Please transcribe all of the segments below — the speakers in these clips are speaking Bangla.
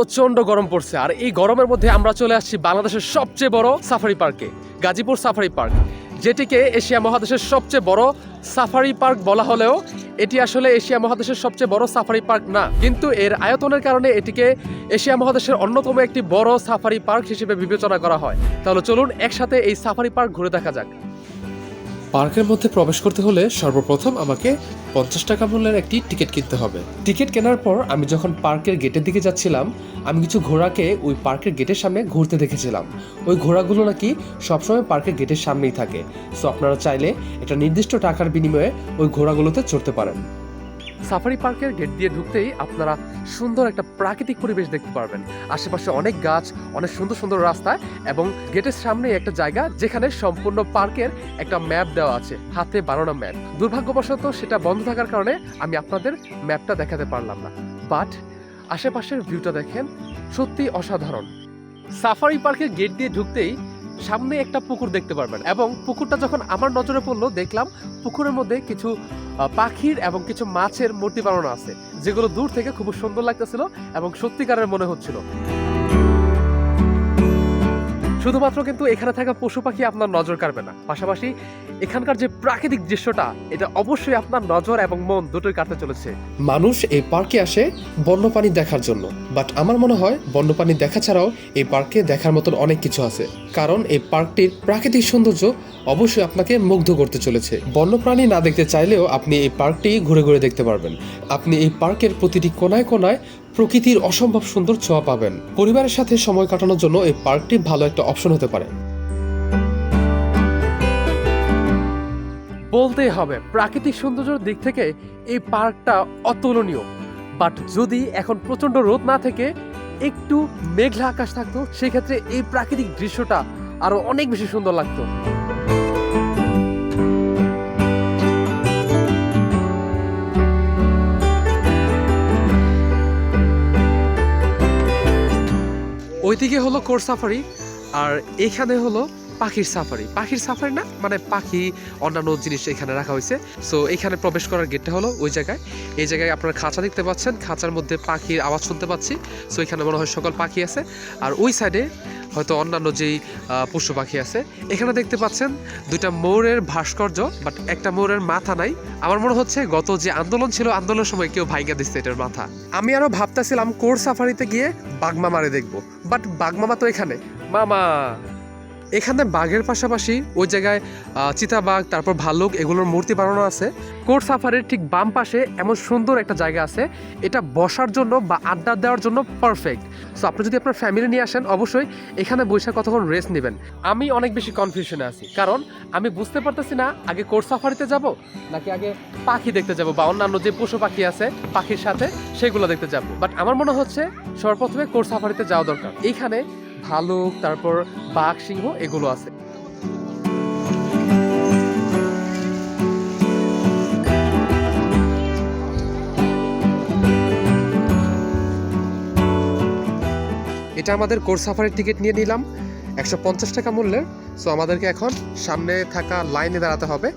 প্রচন্ড গরম পড়ছে, আর এই গরমের মধ্যে আমরা চলে আসছি বাংলাদেশের সবচেয়ে বড় সাফারি পার্কে, গাজীপুর সাফারি পার্ক, যেটিকে এশিয়া মহাদেশের সবচেয়ে বড় সাফারি পার্ক বলা হলেও এটি আসলে এশিয়া মহাদেশের সবচেয়ে বড় সাফারি পার্ক না, কিন্তু এর আয়তনের কারণে এটিকে এশিয়া মহাদেশের অন্যতম একটি বড় সাফারি পার্ক হিসেবে বিবেচনা করা হয়। তাহলে চলুন একসাথে এই সাফারি পার্ক ঘুরে দেখা যাক। পার্কের মধ্যে প্রবেশ করতে হলে সর্বপ্রথম আমাকে 50 টাকা মূল্যের একটি টিকিট কিনতে হবে। টিকিট কেনার পর আমি যখন পার্কের গেটের দিকে যাচ্ছিলাম, আমি কিছু ঘোড়াকে ওই পার্কের গেটের সামনে ঘুরতে দেখেছিলাম। ওই ঘোড়াগুলো নাকি সবসময় পার্কের গেটের সামনেই থাকে, সো আপনারা চাইলে একটা নির্দিষ্ট টাকার বিনিময়ে ওই ঘোড়াগুলোতে চড়তে পারেন। সাফারি পার্কের গেট দিয়ে ঢুকতেই আপনারা সুন্দর একটা প্রাকৃতিক পরিবেশ দেখতে পারবেন। আশেপাশে অনেক গাছ, অনেক সুন্দর সুন্দর রাস্তা এবং গেটের সামনে একটা জায়গা যেখানে সম্পূর্ণ পার্কের একটা ম্যাপ দেওয়া আছে, হাতে বানানো ম্যাপ। দুর্ভাগ্যবশত সেটা বন্ধ থাকার কারণে আমি আপনাদের ম্যাপটা দেখাতে পারলাম না, বাট আশেপাশের ভিউটা দেখেন, সত্যি অসাধারণ। সাফারি পার্কের গেট দিয়ে ঢুকতেই সামনে একটা পুকুর দেখতে পারবেন, এবং পুকুরটা যখন আমার নজরে পড়লো দেখলাম পুকুরের মধ্যে কিছু পাখির এবং কিছু মাছের মূর্তি বানানো আছে, যেগুলো দূর থেকে খুব সুন্দর লাগতেছিল এবং সত্যিকারের মনে হচ্ছিল। শুধুমাত্র কিন্তু এখানে থাকা পশু পাখি আপনার নজর কাড়বে না, পাশাপাশি এখানকার যে প্রাকৃতিক দৃশ্যটা, এটা অবশ্যই আপনার নজর এবং মন দুটোই কাটতে চলেছে। মানুষ এই পার্কে আসে বন্যপ্রাণী দেখার জন্য, বাট আমার মনে হয় বন্যপ্রাণী দেখা ছাড়াও এই পার্কে দেখার মতন অনেক কিছু আছে, কারণ এই পার্কটির প্রাকৃতিক সৌন্দর্য অবশ্যই আপনাকে মুগ্ধ করতে চলেছে। বন্যপ্রাণী না দেখতে চাইলেও আপনি এই পার্কটি ঘুরে ঘুরে দেখতে পারবেন। আপনি এই পার্কের প্রতিটি কোনায় কোনায় প্রকৃতির অসম্ভব সুন্দর ছোঁয়া পাবেন। পরিবারের সাথে সময় কাটানোর জন্য এই পার্কটি ভালো একটা অপশন হতে পারে। বলতেই হবে প্রাকৃতিক সৌন্দর্যের দিক থেকে এই পার্কটা অতুলনীয়, বাট যদি এখন প্রচন্ড রোদ না থেকে একটু মেঘলা আকাশ থাকতো, সেক্ষেত্রে এই প্রাকৃতিক দৃশ্যটা আরো অনেক বেশি সুন্দর লাগতো। ওইদিকে হলো কোর সাফারি, আর এখানে হলো পাখির সাফারি। পাখির সাফারি না, মানে পাখি অন্যান্য জিনিস এখানে রাখা হয়েছে। সো এখানে প্রবেশ করার গেটটা হলো ওই জায়গায়। এই জায়গায় আপনারা খাঁচা দেখতে পাচ্ছেন, খাঁচার মধ্যে পাখির আওয়াজ শুনতে পাচ্ছি। সো এখানে মনে হয় সকল পাখি আছে, আর ওই সাইডে হয়তো অন্যান্য যেই পশু পাখি আছে। এখানে দেখতে পাচ্ছেন দুইটা ময়ূরের ভাস্কর্য, বাট একটা ময়ূরের মাথা নাই। আমার মনে হচ্ছে গত যে আন্দোলন ছিল, আন্দোলনের সময় কেউ ভাইগা দিচ্ছে এটার মাথা। আমি আরো ভাবতেছিলাম কোর সাফারিতে গিয়ে বাঘমামারে দেখবো, বাট বাঘমামা তো এখানে। মামা, এখানে বাঘের পাশাপাশি ওই জায়গায় চিতাবাঘ, তারপর ভালুক, এগুলোর মূর্তি বানানো আছে। কোর সাফারির ঠিক বাম পাশে এমন সুন্দর একটা জায়গা আছে, এটা বসার জন্য বা আড্ডা দেওয়ার জন্য পারফেক্ট। সো আপনি যদি আপনার ফ্যামিলি নিয়ে আসেন, অবশ্যই এখানে বসে কতক্ষণ রেস্ট নেবেন। আমি অনেক বেশি কনফিউশনে আছি, কারণ আমি বুঝতে পারতেছি না আগে কোর সাফারিতে যাব নাকি আগে পাখি দেখতে যাব, বা অন্যান্য যে পশু পাখি আছে পাখির সাথে সেগুলো দেখতে যাব। বাট আমার মনে হচ্ছে সর্বপ্রথমে কোর সাফারিতে যাওয়া দরকার। এইখানে ভালুক, তারপর বাঘ, সিংহ এগুলো আছে। এটা আমাদের কোর সাফারির টিকিট নিয়ে নিলাম 150 টাকা মূল্যের। সো আমাদেরকে এখন সামনে থাকা লাইনে দাঁড়াতে হবে।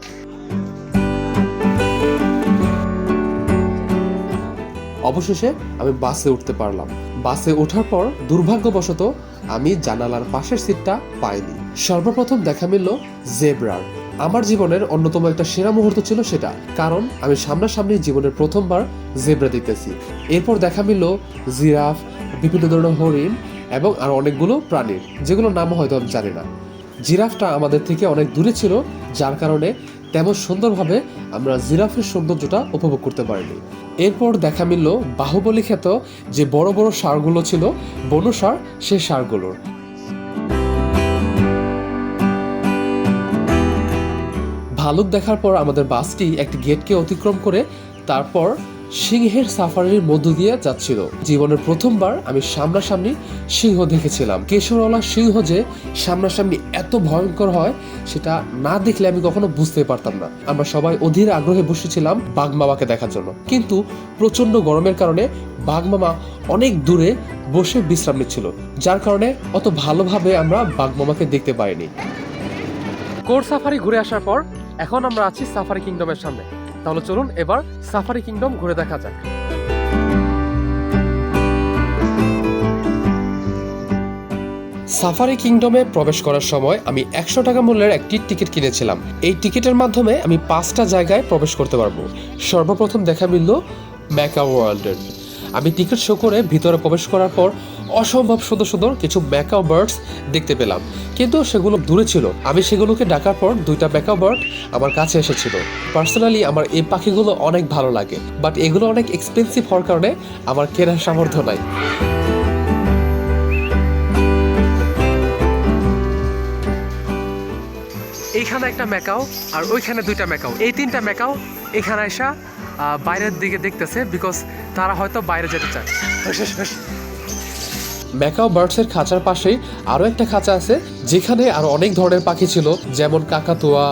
অবশেষে আমি বাসে উঠতে পারলাম। বাসে ওঠার পর দুর্ভাগ্যবশত আমি জানালার পাশের সিটটা পাইনি। সর্বপ্রথম দেখা মিলল জেব্রার। আমার জীবনের অন্যতম একটা সেরা মুহূর্ত ছিল সেটা, কারণ আমি সামনাসামনি জীবনের প্রথমবার জেব্রা দেখতেছি। এরপর দেখা মিলল জিরাফ, বিভিন্ন ধরনের হরিণ এবং আর অনেকগুলো প্রাণীর, যেগুলো নামও হয়তো আমি জানি না। জিরাফটা আমাদের থেকে অনেক দূরে ছিল, যার কারণে তেমন সুন্দরভাবে আমরা জিরাফের সৌন্দর্যটা উপভোগ করতে পারিনি। এরপর দেখা মিলল বাহুবলী খ্যাত যে বড় বড় ষাঁড়গুলো ছিল, বন্য ষাঁড়, সেই ষাঁড়গুলোর। ভালুক দেখার পর আমাদের বাসটি একটি গেটকে অতিক্রম করে তারপর সিংহের সাফারির মধ্য দিয়ে যাচ্ছিল। জীবনের প্রথমবার আমি সামনাসামনি সিংহ দেখেছিলাম। কেশরওয়ালা সিংহ যে সামনাসামনি এত ভয়ঙ্কর হয়, সেটা না দেখলে আমি কখনো বুঝতে পারতাম না। আমরা সবাই অধীর আগ্রহে বসেছিলাম বাঘমামাকে দেখার জন্য, কিন্তু প্রচন্ড গরমের কারণে বাঘমামা অনেক দূরে বসে বিশ্রাম নিচ্ছিল, যার কারণে অত ভালোভাবে আমরা বাঘমামাকে দেখতে পাইনি। কোর সাফারি ঘুরে আসার পর এখন আমরা আছি সাফারি কিংডমের সামনে। তাহলে চলুন এবার সাফারি কিংডম ঘুরে দেখা যাক। সাফারি কিংডমে প্রবেশ করার সময় আমি 100 টাকা মূল্যের একটি টিকিট কিনেছিলাম। এই টিকিটের মাধ্যমে আমি 5টা জায়গায় প্রবেশ করতে পারবো। সর্বপ্রথম দেখা মিলল ম্যাকাও ওয়ার্ল্ডের। আমি টিকিট শো করে ভিতরে প্রবেশ করার পর অসম্ভব সুন্দর সুন্দর কিছু ম্যাকাও বার্ডস দেখতে পেলাম, কিন্তু সেগুলো দূরে ছিল। আমি সেগুলোকে ডাকার পর 2টা ম্যাকাও বার্ড আমার কাছে এসেছিল। পার্সোনালি আমার এই পাখিগুলো অনেক ভালো লাগে, বাট এগুলো অনেক এক্সপেন্সিভ হওয়ার কারণে আমার কেনার সামর্থ্য নাই। এইখানে একটা ম্যাকাও আর ওইখানে 2টা ম্যাকাও, এই 3টা ম্যাকাও এখানে আসা বাইরের দিকে দেখতেছে, বিকজ তারা হয়তো বাইরে যেতে চায়। ম্যাকাও বার্ডসের খাঁচার পাশেই আরও একটা খাঁচা আছে, যেখানে আরও অনেক ধরনের পাখি ছিল, যেমন কাকাতুয়া,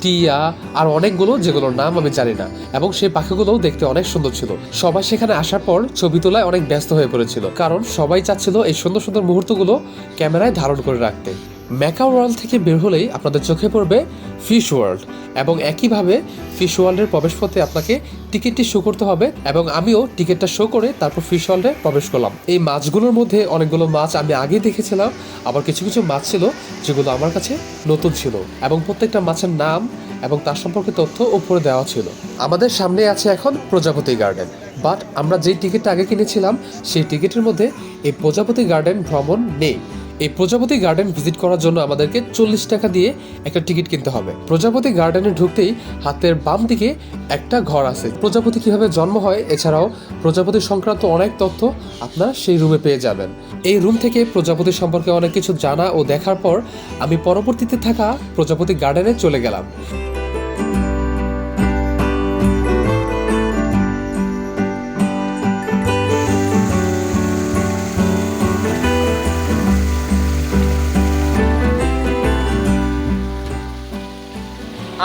টিয়া আর অনেকগুলো, যেগুলোর নাম আমি জানি না। এবং সেই পাখিগুলোও দেখতে অনেক সুন্দর ছিল। সবাই সেখানে আসার পর ছবি তোলায় অনেক ব্যস্ত হয়ে পড়েছিল, কারণ সবাই চাচ্ছিল এই সুন্দর সুন্দর মুহূর্তগুলো ক্যামেরায় ধারণ করে রাখতে। ম্যাকাও ওয়ার্ল্ড থেকে বের হলেই আপনাদের চোখে পড়বে ফিশ ওয়ার্ল্ড, এবং একইভাবে ফিশ ওয়ার্ল্ডের প্রবেশপথে আপনাকে টিকিটটি শো করতে হবে, এবং আমিও টিকিটটা শো করে তারপর ফিশ ওয়ার্ল্ডে প্রবেশ করলাম। এই মাছগুলোর মধ্যে অনেকগুলো মাছ আমি আগেই দেখেছিলাম, আবার কিছু কিছু মাছ ছিল যেগুলো আমার কাছে নতুন ছিল, এবং প্রত্যেকটা মাছের নাম এবং তার সম্পর্কে তথ্য উপরে দেওয়া ছিল। আমাদের সামনে আছে এখন প্রজাপতি গার্ডেন, বাট আমরা যেই টিকিটটা আগে কিনেছিলাম সেই টিকিটের মধ্যে এই প্রজাপতি গার্ডেন ভ্রমণ নেই। এই প্রজাপতি গার্ডেন ভিজিট করার জন্য আমাদেরকে 40 টাকা দিয়ে একটা টিকিট কিনতে হবে। প্রজাপতি গার্ডেনে ঢুকতেই হাতের বাম দিকে একটা ঘর আছে। প্রজাপতি কিভাবে জন্ম হয়, এছাড়াও প্রজাপতি সংক্রান্ত অনেক তথ্য আপনারা সেই রুমে পেয়ে যাবেন। এই রুম থেকে প্রজাপতি সম্পর্কে অনেক কিছু জানা ও দেখার পর আমি পরবর্তীতে থাকা প্রজাপতি গার্ডেনে চলে গেলাম।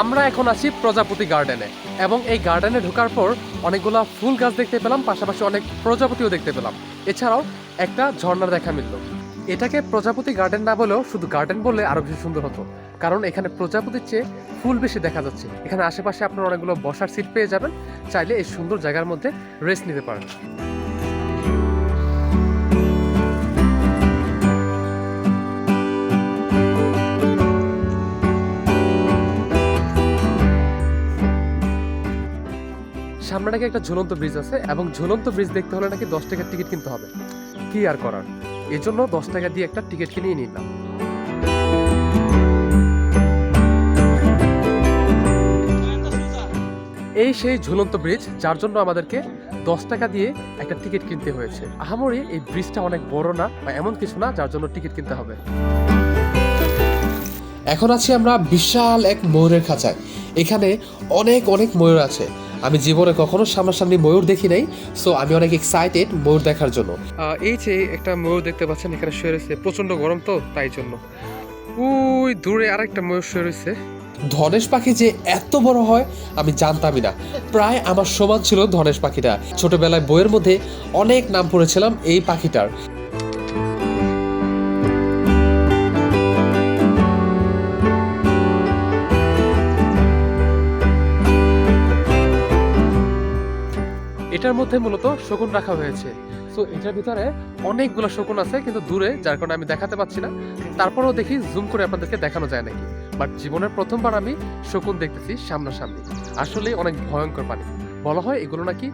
আমরা এখন আছি প্রজাপতি গার্ডেনে, এবং এই গার্ডেনে ঢোকার পর অনেকগুলো ফুল গাছ দেখতে পেলাম, পাশাপাশি অনেক প্রজাপতিও দেখতে পেলাম। এছাড়াও একটা ঝর্ণা দেখা মিলল। এটাকে প্রজাপতি গার্ডেন না বলেও শুধু গার্ডেন বললে আরো বেশি সুন্দর হতো, কারণ এখানে প্রজাপতির চেয়ে ফুল বেশি দেখা যাচ্ছে। এখানে আশেপাশে আপনারা অনেকগুলো বসার সিট পেয়ে যাবেন, চাইলে এই সুন্দর জায়গার মধ্যে রেস্ট নিতে পারেন। সামনে নাকি একটা ঝুলন্ত ব্রিজ আছে, এবং ঝুলন্ত ব্রিজ দেখতে হলে নাকি 10 টাকার টিকিট কিনতে হবে। কি আর করার, এই জন্য 10 টাকা দিয়ে একটা টিকিট কিনে নিলাম। এই সেই ঝুলন্ত ব্রিজ, যার জন্য আমাদেরকে 10 টাকা দিয়ে একটা টিকিট কিনতে হয়েছে। আহামরি এই ব্রিজটা অনেক বড় না বা এমন কিছু না যার জন্য টিকিট কিনতে হবে। এখন আছি আমরা বিশাল এক ময়ূরের খাঁচায়। এখানে অনেক অনেক ময়ূর আছে। আমি জীবনে কখনো সামনাসামনি ময়ূর দেখি নাই, সো আমি অনেক এক্সাইটেড ময়ূর দেখার জন্য। এই যে একটা ময়ূর দেখতে পাচ্ছেন এখানে শুয়ে রয়েছে, প্রচন্ড গরম তো তাই জন্য। ওই দূরে আরেকটা ময়ূর শুয়ে রয়েছে। ধনেশ পাখি যে এত বড় হয় আমি জানতামই না। প্রায় আমার সমান ছিল ধনেশ পাখিটা। ছোটবেলায় বইয়ের মধ্যে অনেক নাম পড়েছিলাম এই পাখিটার। এটার মধ্যে মূলত শকুন রাখা হয়েছে। সো এটার ভিতরে অনেকগুলো শকুন আছে, কিন্তু দূরে, যার কারণে আমি দেখাতে পাচ্ছি না। তারপরেও দেখি জুম করে আপনাদেরকে দেখানো যায় নাকি। বাট জীবনের প্রথমবার আমি শকুন দেখতেছি সামনাসামনি। আসলে অনেক ভয়ঙ্কর প্রাণী। বলা হয় এগুলো নাকি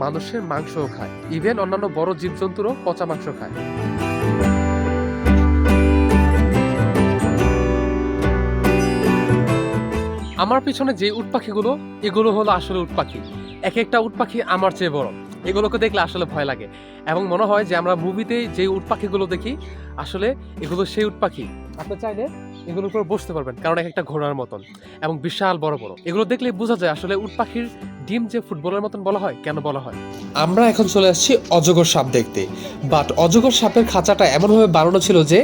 মানুষের মাংসও খায়, ইভেন অন্যান্য বড় জীবজন্তুরও পচা মাংস খায়। আমার পিছনে যে উট পাখিগুলো, এগুলো হলো আসলে উট পাখি। এক একটা উট পাখি আমার চেয়ে বড়। এগুলোকে দেখলে আসলে ভয় লাগে, এবং মনে হয় যে আমরা মুভিতে যে উট পাখিগুলো দেখি আসলে এগুলো সেই উট পাখি। আপনি চাইলে এগুলোর উপর বসতে পারবেন, কারণ এক একটা ঘোড়ার মতন এবং বিশাল বড় বড়। এগুলো দেখলে বোঝা যায় আসলে উট পাখির ডিম যে ফুটবলের মতন বলা হয়, কেন বলা হয়। আমরা এখন চলে আসছি অজগর সাপ দেখতে, বাট অজগর সাপের খাঁচাটা এমনভাবে বানানো ছিল যে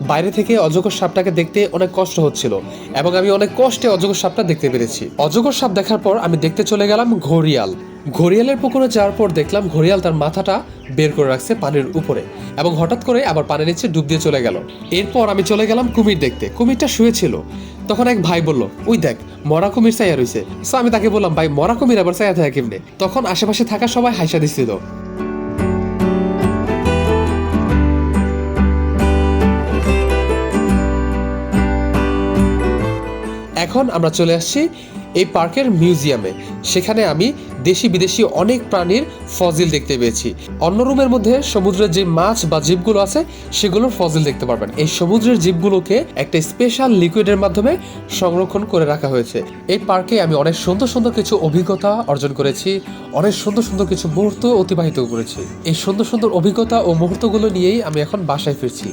বাইরে থেকে অজগর সাপটাকে দেখতে অনেক কষ্ট হচ্ছিল, এবং আমি অনেক কষ্টে অজগর সাপটা দেখতে পেরেছি। অজগর সাপ দেখার পর আমি দেখতে চলে গেলাম ঘড়িয়াল। ঘড়িয়ালের পুকুরে যাওয়ার পর দেখলাম ঘড়িয়াল তার মাথাটা বের করে রাখছে পানির উপরে, এবং হঠাৎ করে আবার পানির নিচে ডুব দিয়ে চলে গেল। এরপর আমি চলে গেলাম কুমির দেখতে। কুমিরটা শুয়েছিল, তখন এক ভাই বলল, ওই দেখ মরা কুমির চাইয়া রয়েছে। সো আমি তাকে বললাম, ভাই মরা কুমির আবার চাইয়া থাকে কেমনে? তখন আশেপাশে থাকা সবাই হাসা দিচ্ছিল। এখন আমরা চলে আসছি এই পার্কের মিউজিয়ামে। সেখানে আমি দেশি বিদেশি অনেক প্রাণীর ফসিল দেখতে পেয়েছি। অন্য রুমের মধ্যে সমুদ্রের যে মাছ বা জীবগুলো আছে সেগুলোর ফসিল দেখতে পারবেন। এই সমুদ্রের জীবগুলোকে একটা স্পেশাল লিকুইডের মাধ্যমে সংরক্ষণ করে রাখা হয়েছে। এই পার্কে আমি অনেক সুন্দর সুন্দর কিছু অভিজ্ঞতা অর্জন করেছি, অনেক সুন্দর সুন্দর কিছু মুহূর্ত অতিবাহিত করেছি। এই সুন্দর সুন্দর অভিজ্ঞতা ও মুহূর্তগুলো নিয়েই আমি এখন বাসায় ফিরছি।